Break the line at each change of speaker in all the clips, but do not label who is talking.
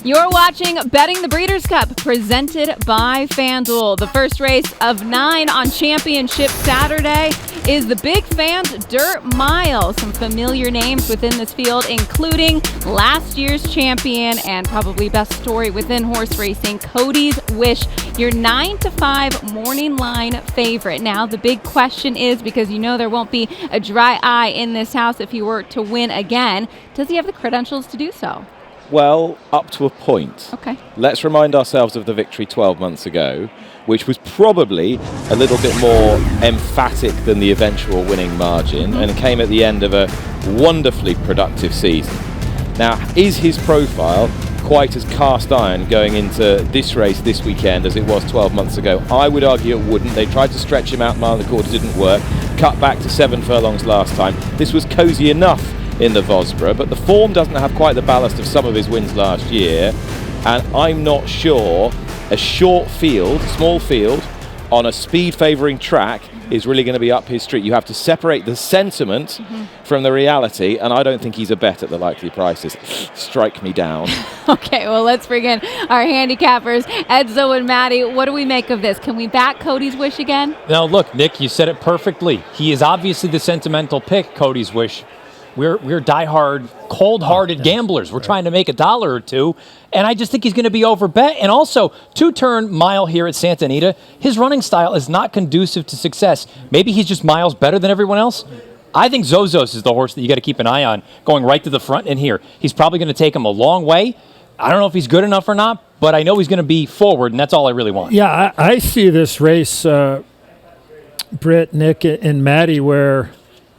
You're watching Betting the Breeders' Cup, presented by FanDuel. The first race of 9 on Championship Saturday is the Big Fans Dirt Mile. Some familiar names within this field, including last year's champion and probably best story within horse racing, Cody's Wish, your 9-5 morning line favorite. Now, the big question is, because you know there won't be a dry eye in this house if he were to win again, does he have the credentials to do so?
Well, up to a point.
Okay.
Let's remind ourselves of the victory 12 months ago, which was probably a little bit more emphatic than the eventual winning margin, and it came at the end of a wonderfully productive season. Now, is his profile quite as cast iron going into this race this weekend as it was 12 months ago? I would argue it wouldn't. They tried to stretch him out, mile and a quarter didn't work, cut back to 7 furlongs last time. This was cosy enough in the Vosborough, but the form doesn't have quite the ballast of some of his wins last year, and I'm not sure a short field, small field, on a speed favouring track is really going to be up his street. You have to separate the sentiment from the reality, and I don't think he's a bet at the likely prices. Strike me down.
Okay, well, let's bring in our handicappers, Edzo and Maddie. What do we make of this? Can we back Cody's Wish again?
Now, look, Nick, you said it perfectly. He is obviously the sentimental pick, Cody's Wish. We're diehard, cold-hearted gamblers. We're trying to make $1 or $2, and I just think he's going to be overbet. And also, 2-turn mile here at Santa Anita, his running style is not conducive to success. Maybe he's just miles better than everyone else. I think Zozos is the horse that you got to keep an eye on, going right to the front in here. He's probably going to take him a long way. I don't know if he's good enough or not, but I know he's going to be forward, and that's all I really want.
Yeah, I see this race, Britt, Nick, and Maddie, where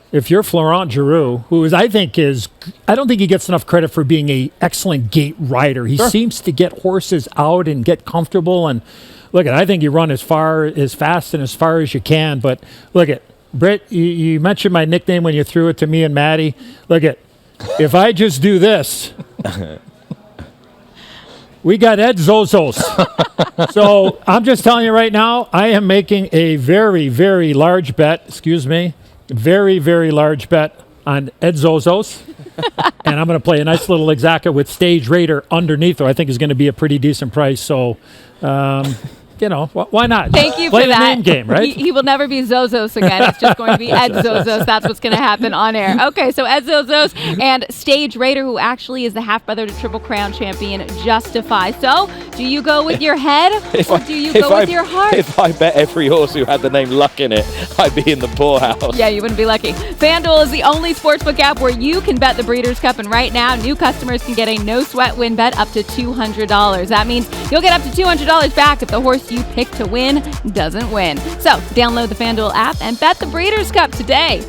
if you're Florent Giroux, who is, I don't think he gets enough credit for being an excellent gate rider. He seems to get horses out and get comfortable. And look, I think you run as fast and as far as you can. But look at Britt. You mentioned my nickname when you threw it to me and Maddie. Look at, if I just do this, we got Ed Zozos. So I'm just telling you right now, I am making a very, very large bet. Very, very large bet on Ed Zozos. And I'm going to play a nice little exacta with Stage Raider underneath, though I think is going to be a pretty decent price. So, why not?
Thank you
play
for
the
that.
name game, right?
He will never be Zozos again. It's just going to be Ed Zozos. That's what's going to happen on air. Okay, so Ed Zozos and Stage Raider, who actually is the half-brother to Triple Crown champion, Justify. So, do you go with your head or do you go with your heart?
If I bet every horse who had the name Luck in it, I'd be in the poorhouse.
Yeah, you wouldn't be lucky. FanDuel is the only sportsbook app where you can bet the Breeders' Cup, and right now, new customers can get a no-sweat win bet up to $200. That means you'll get up to $200 back if the horse you pick to win doesn't win. So, download the FanDuel app and bet the Breeders' Cup today.